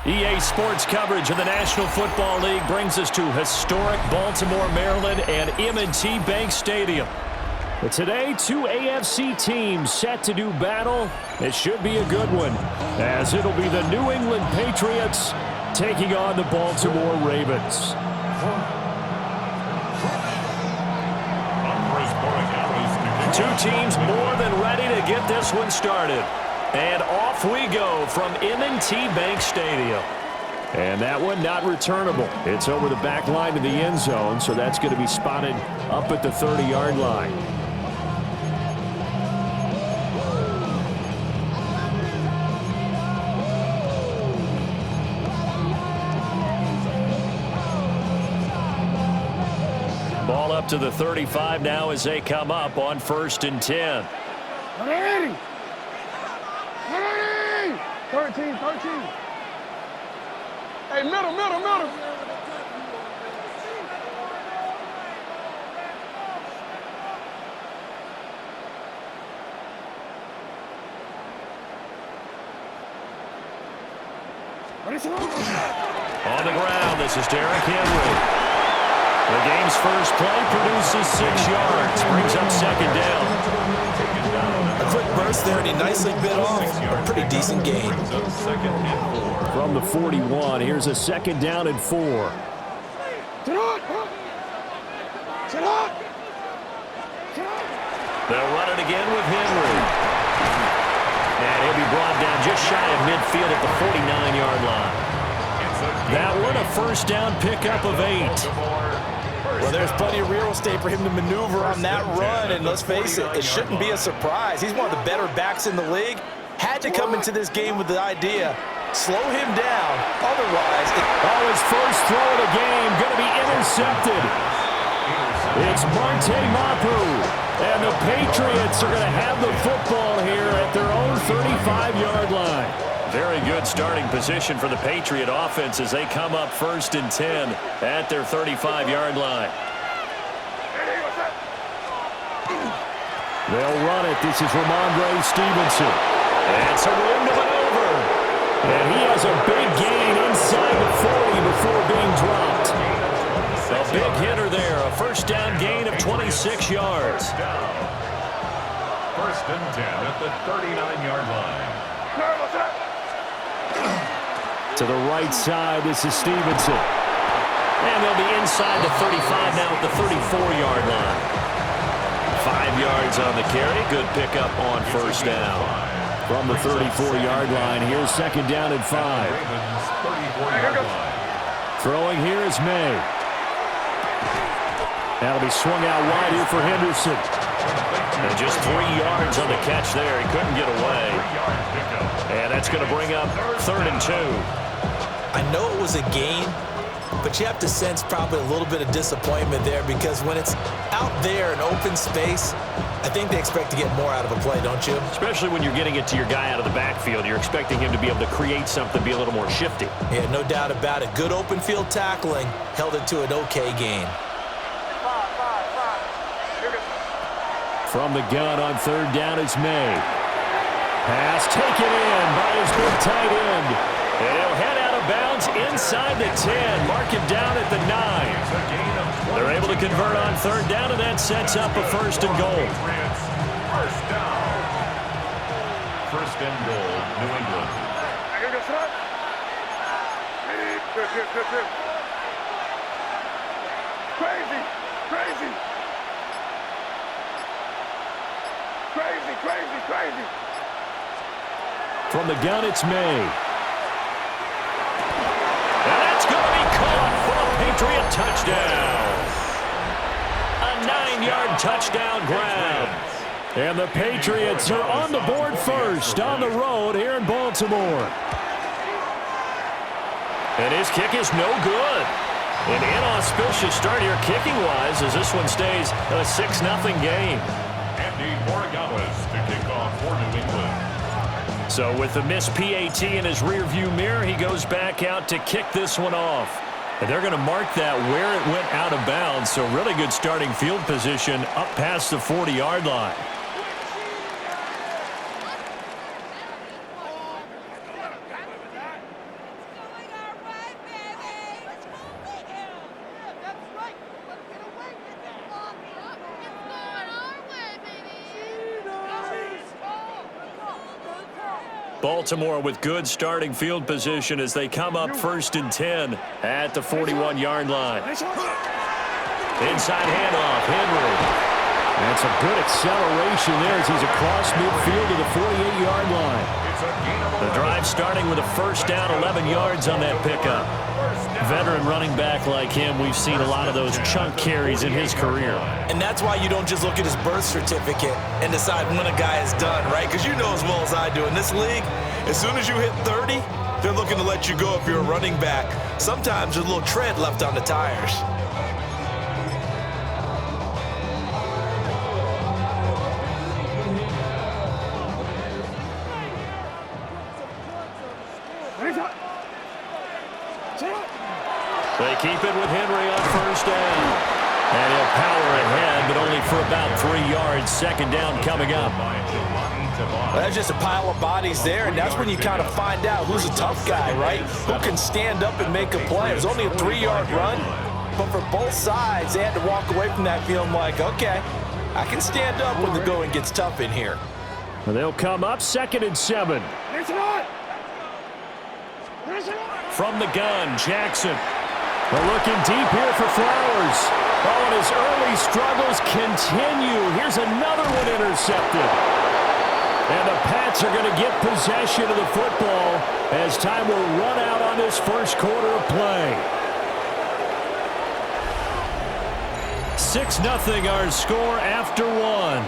EA Sports coverage of the National Football League brings us to historic Baltimore, Maryland, and M&T Bank Stadium. But today, two AFC teams set to do battle. It should be a good one, as it'll be the New England Patriots taking on the Baltimore Ravens. Two teams more than ready to get this one started. And off we go from M&T Bank Stadium. And that one not returnable. It's over the back line to the end zone, so that's going to be spotted up at the 30-yard line. Ball up to the 35 now as they come up on 1st and 10. 13. Hey, middle. On the ground, this is Derrick Henry. The game's first play produces 6 yards, brings up 2nd down. A quick burst there, and he nicely bit off a pretty decent gain. From the 41, here's a 2nd down and 4. They'll run it again with Henry. And he'll be brought down just shy of midfield at the 49-yard line. That one a 1st down pickup of 8. Well, there's plenty of real estate for him to maneuver on that run, and let's face it, it shouldn't be a surprise. He's one of the better backs in the league. Had to come into this game with the idea, slow him down, otherwise... his first throw of the game going to be intercepted. It's Monte Mapu, and the Patriots are going to have the football here at their own 35-yard line. Very good starting position for the Patriot offense as they come up 1st and 10 at their 35-yard line. They'll run it. This is Ramondre Stevenson. And some room to maneuver. And he has a big gain inside the 40 before being dropped. A big hitter there. A 1st down gain of 26 yards. 1st and 10 at the 39-yard line. To the right side, this is Stevenson. And they'll be inside the 35 now at the 34-yard line. 5 yards on the carry. Good pickup on 1st down. From the 34-yard line, here's 2nd down and 5. Throwing here is May. That'll be swung out wide here for Henderson. And just 3 yards on the catch there. He couldn't get away. And that's going to bring up 3rd and 2. I know it was a gain, but you have to sense probably a little bit of disappointment there because when it's out there in open space, I think they expect to get more out of a play, don't you? Especially when you're getting it to your guy out of the backfield. You're expecting him to be able to create something, be a little more shifty. Yeah, no doubt about it. Good open field tackling held it to an okay gain. From the gun on 3rd down is May. Pass taken in by his big tight end. And he'll head out of bounds inside the 10. Mark him down at the 9. They're able to convert on 3rd down, and that sets up a 1st and goal. 1st down. 1st and goal, New England. Crazy. From the gun, it's May. And that's going to be caught for a Patriot touchdown. A 9-yard touchdown grab. And the Patriots are on the board first on the road here in Baltimore. And his kick is no good. An inauspicious start here kicking-wise as this one stays a 6-0 game. Andy Moragawas to kick off for New England. So with the missed PAT in his rearview mirror, he goes back out to kick this one off. And they're going to mark that where it went out of bounds. So really good starting field position up past the 40-yard line. Baltimore with good starting field position as they come up 1st and 10 at the 41-yard line. Inside handoff, Henry. That's a good acceleration there as he's across midfield to the 48-yard line. The drive starting with a first down, 11 yards on that pickup. Veteran running back like him, we've seen a lot of those chunk carries in his career. And that's why you don't just look at his birth certificate and decide when a guy is done, right? Because you know as well as I do, in this league, as soon as you hit 30, they're looking to let you go if you're a running back. Sometimes there's a little tread left on the tires. They keep it with Henry on first down. And he'll power ahead, but only for about 3 yards. Second down coming up. Well, that's just a pile of bodies there, and that's when you kind of find out who's a tough guy, right? Who can stand up and make a play. It was only a 3-yard run, but for both sides, they had to walk away from that feeling like, okay, I can stand up when the going gets tough in here. Well, they'll come up 2nd and 7. From the gun, Jackson. They're looking deep here for Flowers. Oh, and his early struggles continue. Here's another one intercepted. And the Pats are going to get possession of the football as time will run out on this first quarter of play. 6-0 our score after 1.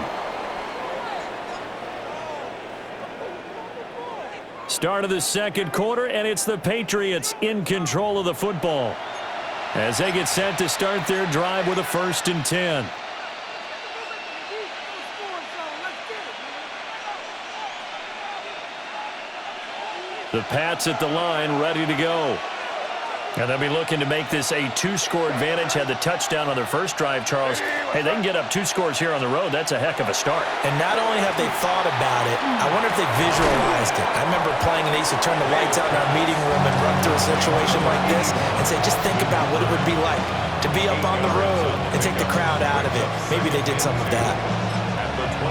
Start of the second quarter, and it's the Patriots in control of the football as they get set to start their drive with a 1st and 10. The Pats at the line, ready to go. And they'll be looking to make this a 2-score advantage. Had the touchdown on their first drive, Charles. Hey, they can get up 2 scores here on the road. That's a heck of a start. And not only have they thought about it, I wonder if they visualized it. I remember playing and they used to turn the lights out in our meeting room and run through a situation like this and say, just think about what it would be like to be up on the road and take the crowd out of it. Maybe they did some of that.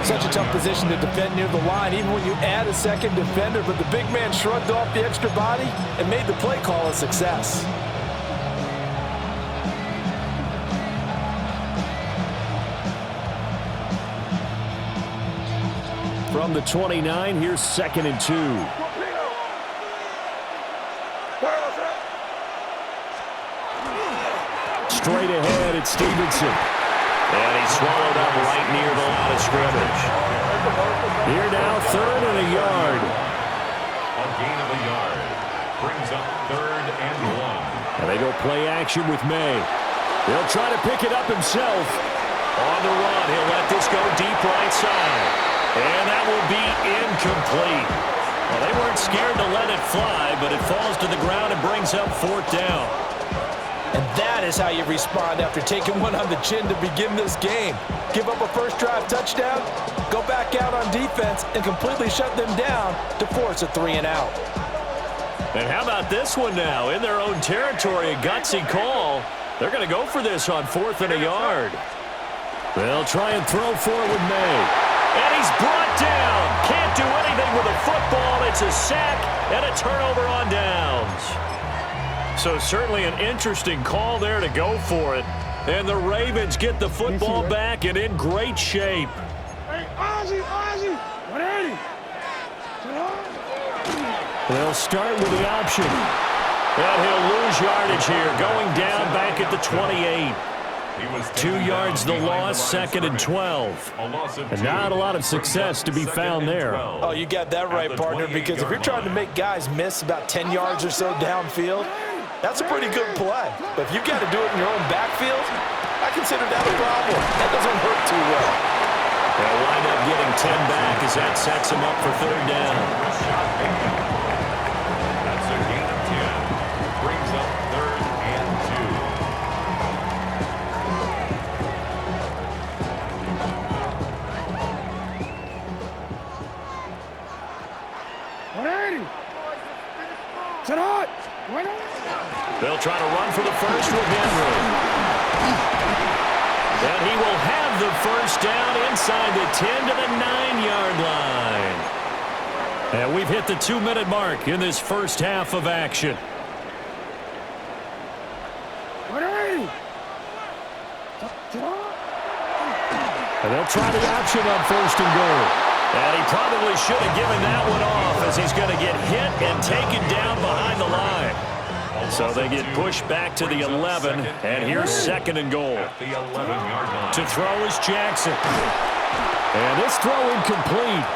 Such a tough position to defend near the line, even when you add a second defender, but the big man shrugged off the extra body and made the play call a success. From the 29, here's 2nd and 2. Straight ahead, it's Stevenson. And he's swallowed up right near the line of scrimmage. Here now, 3rd and a yard. A gain of a yard. Brings up 3rd and 1. And they go play action with May. He'll try to pick it up himself. On the run, he'll let this go deep right side. And that will be incomplete. Well, they weren't scared to let it fly, but it falls to the ground and brings up 4th down. And that is how you respond after taking one on the chin to begin this game. Give up a first drive touchdown, go back out on defense, and completely shut them down to force a 3-and-out. And how about this one now? In their own territory, a gutsy call. They're going to go for this on 4th and a yard. They'll try and throw forward with May. And he's brought down. Can't do anything with a football. It's a sack and a turnover on downs. So certainly an interesting call there to go for it. And the Ravens get the football back and in great shape. They'll start with the option. And he'll lose yardage here, going down back at the 28. 2 yards the loss, 2nd and 12. And not a lot of success to be found there. Oh, you got that right, partner, because if you're trying to make guys miss about 10 yards or so downfield, that's a pretty good play. But if you've got to do it in your own backfield, I consider that a problem. That doesn't work too well. They'll wind up getting 10 back as that sets him up for 3rd down. That's a gain of 10. Brings up 3rd and 2. They'll try to run for the first with Henry. And he will have the first down inside the 10 to the 9-yard line. And we've hit the 2-minute mark in this first half of action. And they'll try the option on 1st and goal. And he probably should have given that one off as he's going to get hit and taken down behind the line. So they get pushed back to the 11, and here's 2nd and goal. To throw is Jackson. And this throw incomplete.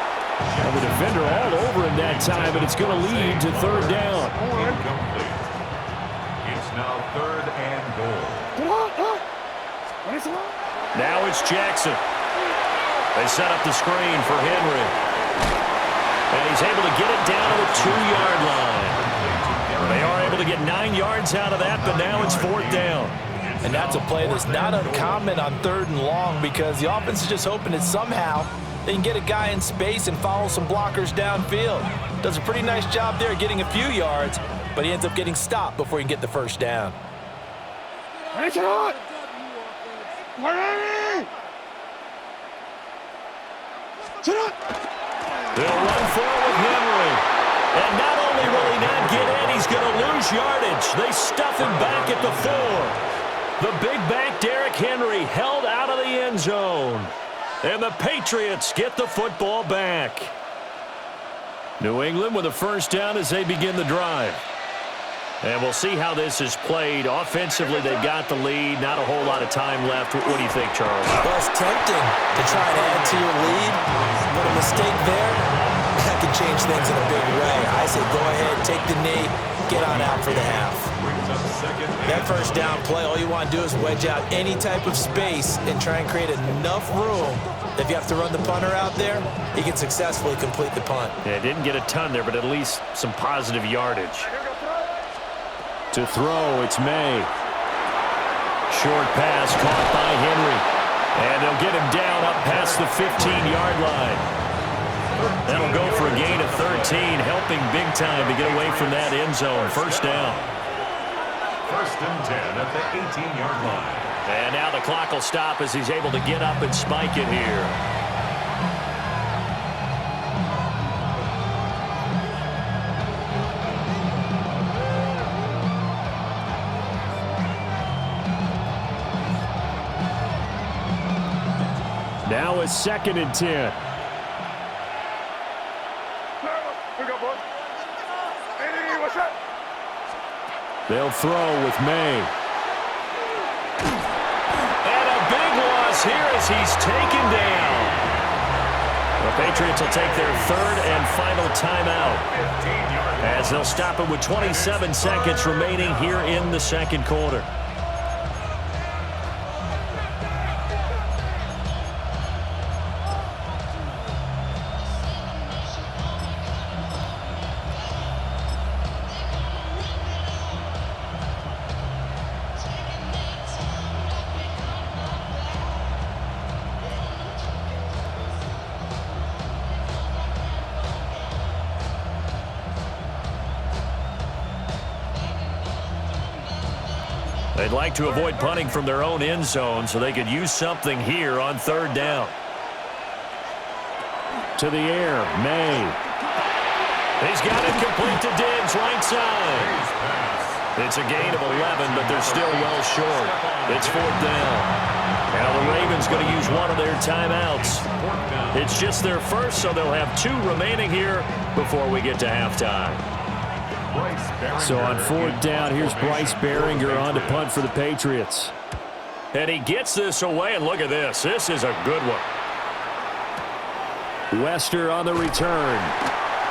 And the defender all over him that time, and it's going to lead to 3rd down. Incomplete. It's now 3rd and goal. Now it's Jackson. They set up the screen for Henry. And he's able to get it down to the 2-yard line. They are able to get 9 yards out of that, but now it's 4th down. And that's a play that's not uncommon on 3rd and long because the offense is just hoping that somehow they can get a guy in space and follow some blockers downfield. Does a pretty nice job there getting a few yards, but he ends up getting stopped before he can get the 1st down. They'll run forward with Henry. And not only will he not get in, he's going to lose yardage. They stuff him back at the 4. The big back, Derrick Henry, held out of the end zone. And the Patriots get the football back. New England with a 1st down as they begin the drive. And we'll see how this is played. Offensively, they've got the lead. Not a whole lot of time left. What do you think, Charles? Well, it's tempting to try and add to your lead, but a mistake there, that could change things in a big way. I say go ahead, take the knee, get on out for the half. That 1st down play, all you want to do is wedge out any type of space and try and create enough room that if you have to run the punter out there, he can successfully complete the punt. Yeah, didn't get a ton there, but at least some positive yardage. To throw, it's May. Short pass caught by Henry. And they'll get him down up past the 15-yard line. That'll go for a gain of 13, helping big time to get away from that end zone. 1st down. 1st and 10 at the 18-yard line. And now the clock will stop as he's able to get up and spike it here. Now it's 2nd and 10. They'll throw with May. And a big loss here as he's taken down. The Patriots will take their 3rd and final timeout as they'll stop it with 27 seconds remaining here in the 2nd quarter. They'd like to avoid punting from their own end zone so they could use something here on 3rd down. To the air, May. He's got it complete to Diggs, right side. It's a gain of 11, but they're still well short. It's 4th down. Now the Ravens going to use one of their timeouts. It's just their 1st, so they'll have 2 remaining here before we get to halftime. So on 4th down, here's Bryce Baringer on to punt for the Patriots. And he gets this away, and look at this. This is a good one. Wester on the return.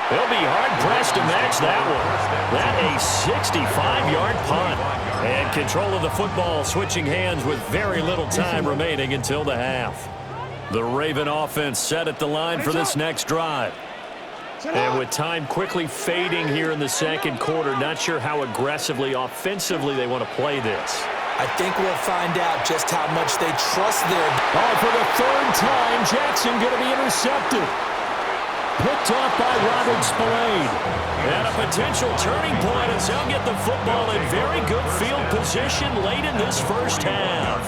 He'll be hard-pressed to match that one. That a 65-yard punt. And control of the football switching hands with very little time remaining until the half. The Raven offense set at the line for this next drive. And with time quickly fading here in the 2nd quarter, not sure how aggressively, offensively they want to play this. I think we'll find out just how much they trust their... Oh, for the 3rd time, Jackson going to be intercepted. Picked off by Robert Spillane. And a potential turning point as they'll get the football in very good field position late in this 1st half.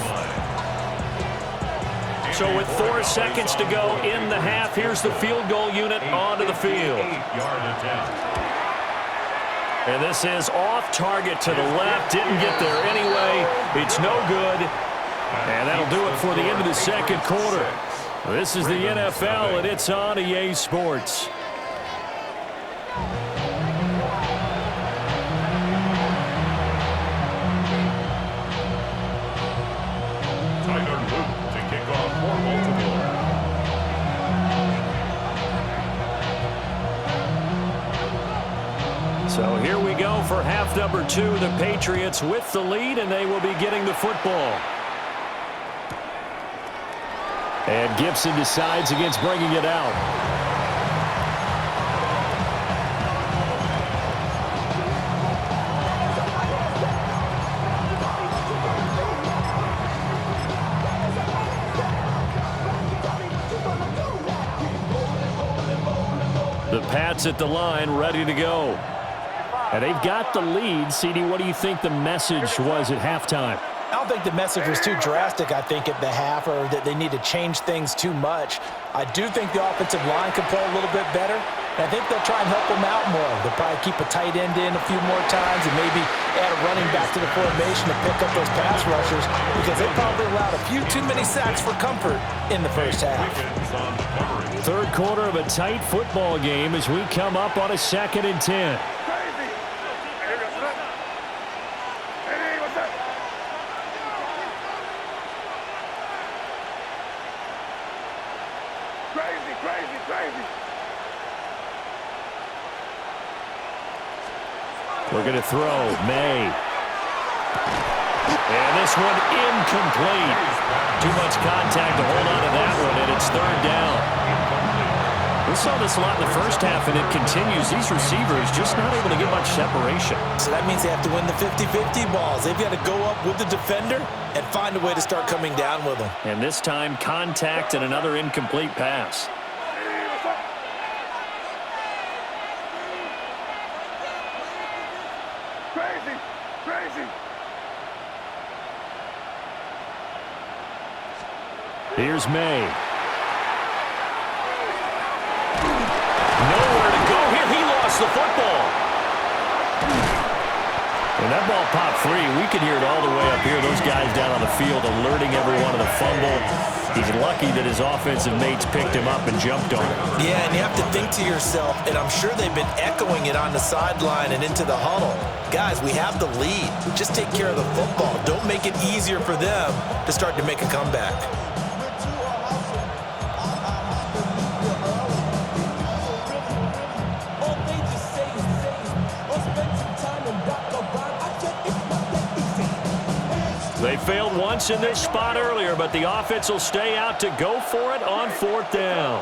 So So with 4 seconds to go in the half, here's the field goal unit onto the field. 8-yard attempt. And this is off target to the left. Didn't get there anyway. It's no good. And that'll do it for the end of the second quarter. This is the NFL, and it's on EA Sports. Tyler Luke to kick off for Baltimore. So here we go for half number 2. The Patriots with the lead, and they will be getting the football. And Gibson decides against bringing it out. The Pats at the line, ready to go. And they've got the lead. CD, what do you think the message was at halftime? I don't think the message was too drastic, I think, at the half, or that they need to change things too much. I do think the offensive line can play a little bit better. And I think they'll try and help them out more. They'll probably keep a tight end in a few more times and maybe add a running back to the formation to pick up those pass rushers, because they probably allowed a few too many sacks for comfort in the first half. Third quarter of a tight football game as we come up on a 2nd and 10. We're going to throw. May. And this one incomplete. Too much contact to hold on to that one, and it's 3rd down. We saw this a lot in the first half, and it continues. These receivers just not able to get much separation. So that means they have to win the 50-50 balls. They've got to go up with the defender and find a way to start coming down with them. And this time, contact and another incomplete pass. Here's May. Nowhere to go here. He lost the football. When that ball popped free, we could hear it all the way up here. Those guys down on the field alerting everyone of the fumble. He's lucky that his offensive mates picked him up and jumped on him. Yeah, and you have to think to yourself, and I'm sure they've been echoing it on the sideline and into the huddle. Guys, we have the lead. Just take care of the football. Don't make it easier for them to start to make a comeback. They failed once in this spot earlier, but the offense will stay out to go for it on 4th down.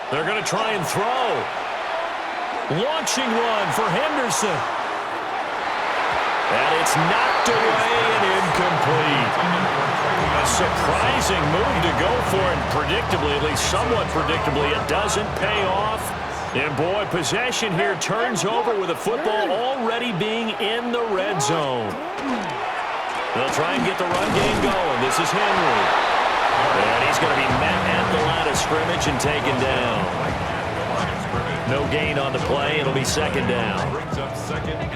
They're going to try and throw. Launching one for Henderson. And it's knocked away and incomplete. A surprising move to go for it. Predictably, at least somewhat predictably, it doesn't pay off. And, boy, possession here turns over with the football already being in the red zone. They'll try and get the run game going. This is Henry. And he's going to be met at the line of scrimmage and taken down. No gain on the play. It'll be 2nd down.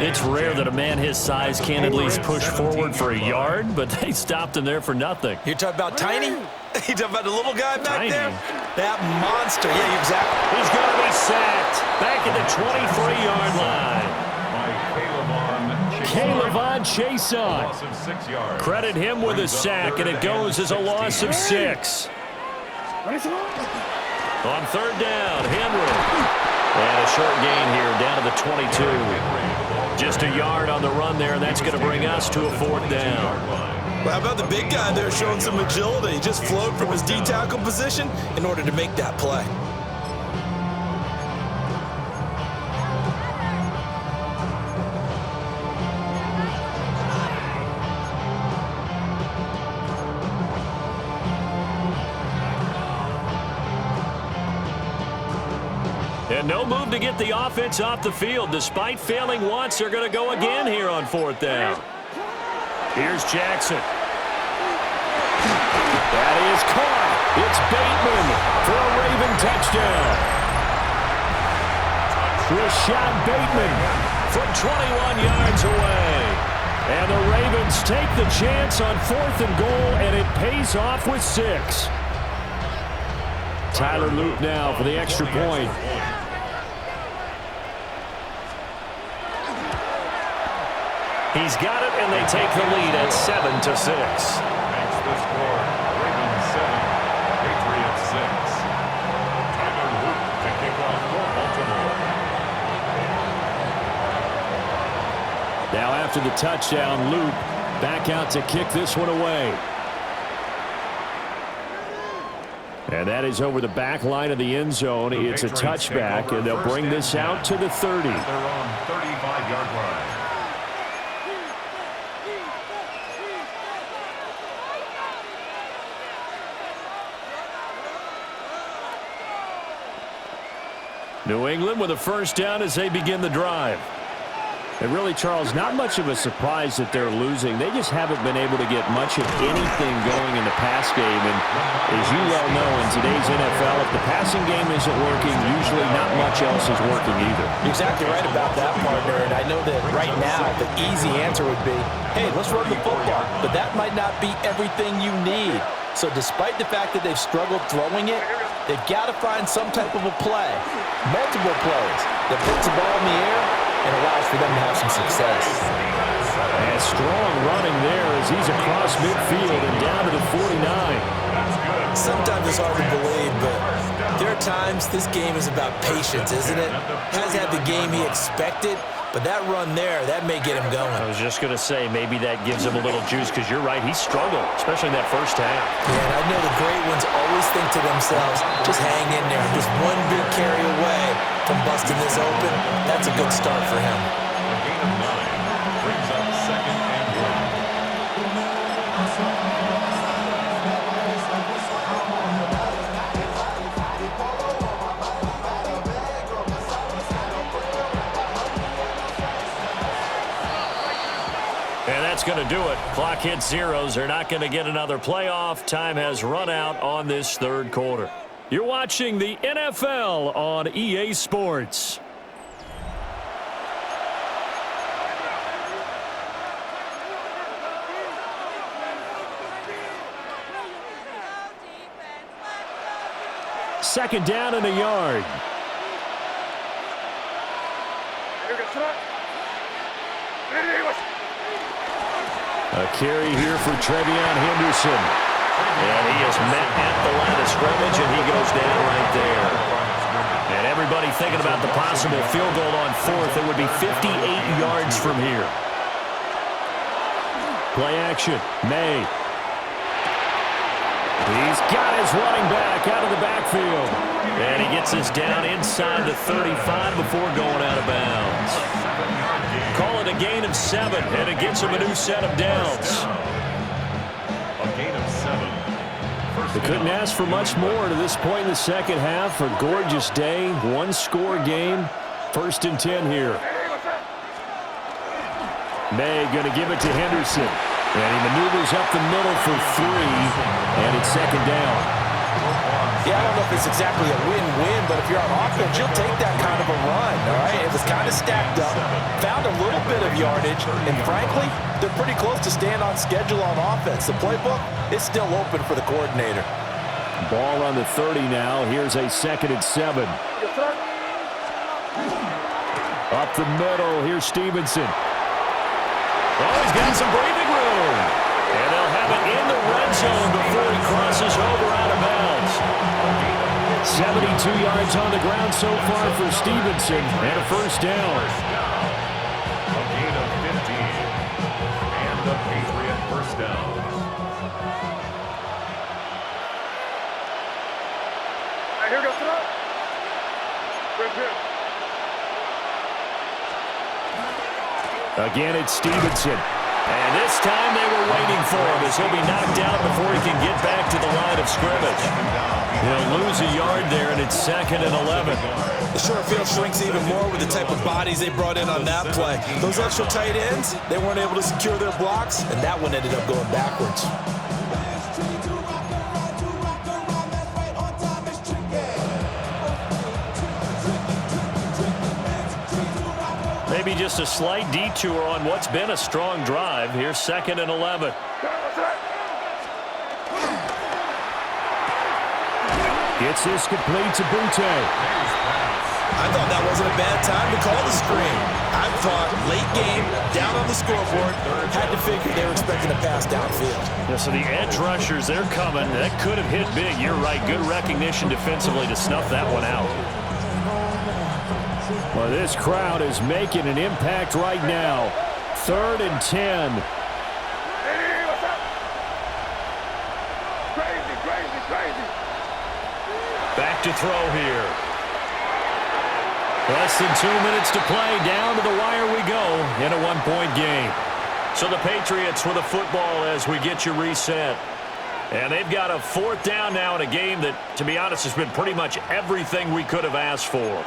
It's rare that a man his size can at least push forward for a yard, but they stopped him there for nothing. You're talking about Tiny? You talking about the little guy back there? That monster. Yeah, exactly. He's going to be sacked back at the 23-yard line. Caleb Chason. Credit him with a sack, and it goes as a loss of 6. On 3rd down, Henry. And a short gain here down to the 22. Just a yard on the run there, and that's going to bring us to a 4th down. Well, how about the big guy there showing some agility? He just flowed from his D-tackle position in order to make that play. And no move to get the offense off the field. Despite failing once, they're going to go again here on 4th down. Here's Jackson. That is caught. It's Bateman for a Raven touchdown. Rashad Bateman from 21 yards away. And the Ravens take the chance on 4th and goal, and it pays off with 6. Tyler Loop now for the extra point. He's got it, and they take the lead at 7-6. Makes the score. Ravens 7, Patriots 6. Tyler Loop to kick off for Baltimore. Now after the touchdown, Loop back out to kick this one away. And that is over the back line of the end zone. It's a touchback, and they'll bring this out to the 30. They're on 35-yard line. New England with a first down as they begin the drive. And really, Charles, not much of a surprise that they're losing. They just haven't been able to get much of anything going in the pass game. And as you well know, in today's NFL, if the passing game isn't working, usually not much else is working either. You're exactly right about that, partner. And I know that right now the easy answer would be, hey, let's run the football. But that might not be everything you need. So despite the fact that they've struggled throwing it, they've got to find some type of a play, multiple plays, that puts the ball in the air and allows for them to have some success. And strong running there as he's across midfield and down to the 49. Sometimes it's hard to believe, but there are times this game is about patience, isn't it? Hasn't had the game he expected, but that run there, that may get him going. I was just going to say, maybe that gives him a little juice, because you're right, he struggled, especially in that first half. Yeah, and I know the great ones always think to themselves, just hang in there. Just one big carry away from busting this open. That's a good start for him. A gain of 9 brings up 2nd and 1. And that's going to do it. Clock hits zeros. They're not going to get another playoff. Time has run out on this third quarter. You're watching the NFL on EA Sports. Second down and a yard. A carry here for Trevion Henderson. And he is met at the line of scrimmage, and he goes down right there. And everybody thinking about the possible field goal on 4th. It would be 58 yards from here. Play action. May. He's got his running back out of the backfield. And he gets this down inside the 35 before going out of bounds. Call it a gain of 7, and it gets him a new set of downs. A gain of 7. They couldn't ask for much more to this point in the second half. A gorgeous day, one-score game. 1st and 10 here. May going to give it to Henderson. And he maneuvers up the middle for 3, and it's 2nd down. Yeah, I don't know if it's exactly a win-win, but if you're on offense, you'll take that kind of a run, all right? It was kind of stacked up, found a little bit of yardage, and frankly, they're pretty close to staying on schedule on offense. The playbook is still open for the coordinator. Ball on the 30 now. Here's a 2nd and 7. Up the middle, here's Stevenson. Oh, he's got some breathing room. And they'll have it in the red zone before he crosses over out of bounds. 72 yards on the ground so far for Stevenson, and a first down. A gain of 15. And the Patriot first down. Here goes the up. Again, it's Stevenson. And this time they were waiting for him as he'll be knocked out before he can get back to the line of scrimmage. He'll lose a yard there, and it's 2nd and 11. The short field shrinks even more with the type of bodies they brought in on that play. Those extra tight ends, they weren't able to secure their blocks, and that one ended up going backwards. Maybe just a slight detour on what's been a strong drive. Here's 2nd and 11. Gets this complete to Butte. I thought that wasn't a bad time to call the screen. I thought late game, down on the scoreboard, had to figure they were expecting a pass downfield. Yeah, so the edge rushers, they're coming. That could have hit big. You're right. Good recognition defensively to snuff that one out. Well, this crowd is making an impact right now. 3rd and 10. Hey, what's up? Crazy, crazy, crazy. Back to throw here. Less than 2 minutes to play. Down to the wire we go in a one-point game. So the Patriots with a football as we get you reset. And they've got a 4th down now in a game that, to be honest, has been pretty much everything we could have asked for.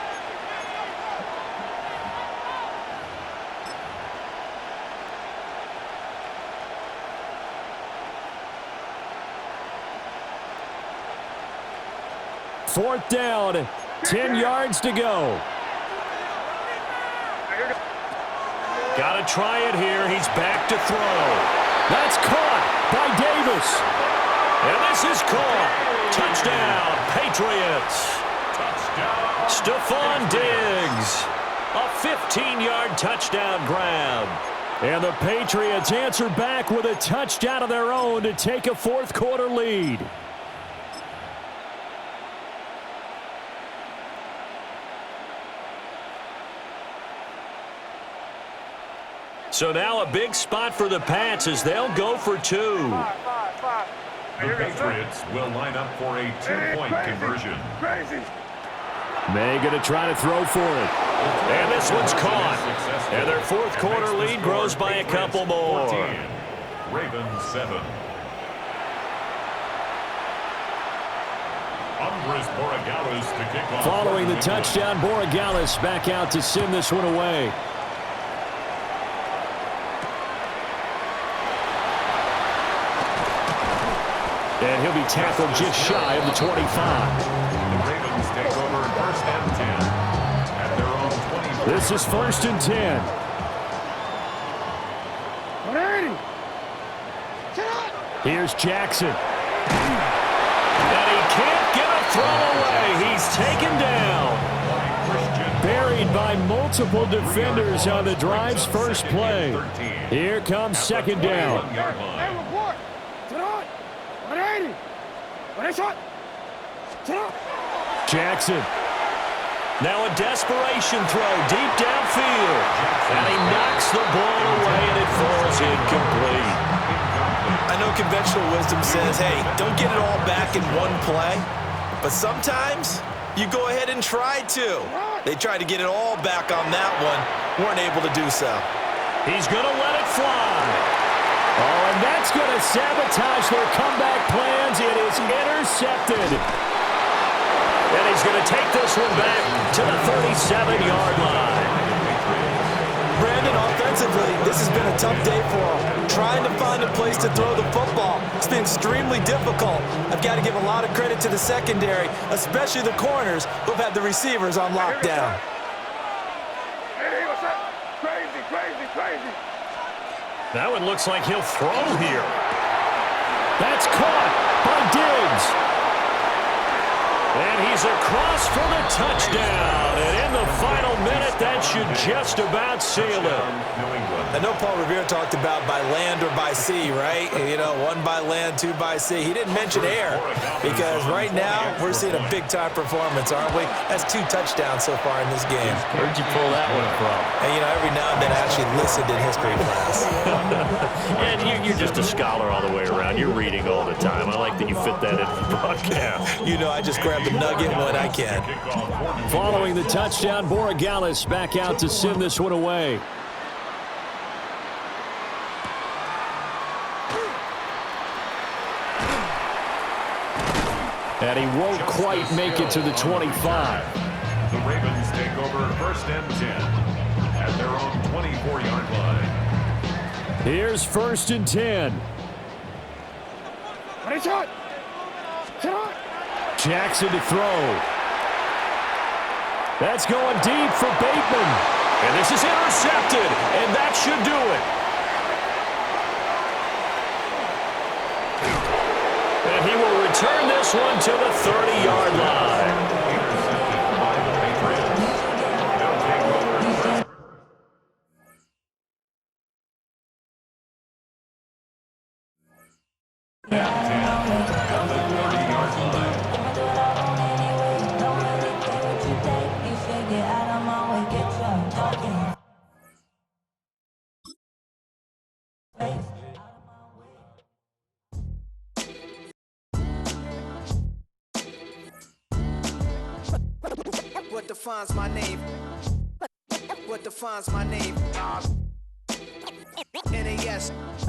Fourth down, 10 yards to go. Got to try it here. He's back to throw. That's caught by Davis. And this is caught. Touchdown, Patriots. Stephon Diggs. A 15-yard touchdown grab. And the Patriots answer back with a touchdown of their own to take a fourth-quarter lead. So now a big spot for the Pats as they'll go for 2. The Patriots will line up for a 2-point conversion. Crazy. May going to try to throw for it. And this one's caught. And their fourth-quarter lead grows by a couple more. 14, Ravens 7. To kick off. Following the touchdown, Borregales back out to send this one away. And he'll be tackled just shy of the 25. The Ravens take over 1st and 10 at their own 20. This is 1st and 10. 180. Here's Jackson. And he can't get a throw away. He's taken down. Buried by multiple defenders on the drive's first play. Here comes 2nd down. Hey, report. Sit on. 180. 180 shot. Sit on. Jackson. Now a desperation throw deep downfield. And he knocks the ball away and it falls incomplete. I know conventional wisdom says, hey, don't get it all back in one play. But sometimes you go ahead and try to. They tried to get it all back on that one. Weren't able to do so. He's going to let it fly. Oh, and that's going to sabotage their comeback plans. It is intercepted. And he's going to take this one back to the 37-yard line. Brandon, offensively, this has been a tough day for him. Trying to find a place to throw the football. It's been extremely difficult. I've got to give a lot of credit to the secondary, especially the corners who've had the receivers on lockdown. Hey, what's up? Crazy, crazy, crazy. That one looks like he'll throw here. That's caught by Diggs. And he's across for the touchdown. And in the final minute, that should just about seal it. I know Paul Revere talked about by land or by sea, right? You know, 1 by land, 2 by sea. He didn't mention air because right now we're seeing a big-time performance, aren't we? That's 2 touchdowns so far in this game. Where'd you pull that one from? And, you know, every now and then I actually listened in history class. And you're just a scholar all the way around. You're reading all the time. I like that you fit that into the broadcast. You know, I just grab the nugget when I can. Following the touchdown, Borregales back out to send this one away. And he won't quite make it to the 25. The Ravens take over 1st and 10 at their own 24-yard line. Here's 1st and 10. Jackson to throw. That's going deep for Bateman. And this is intercepted, and that should do it. And he will return this one to the 30-yard line. Intercepted by the Patriots. They'll take over 1st. And 10 at the 30-yard line. What defines my name? What defines my name? NAS.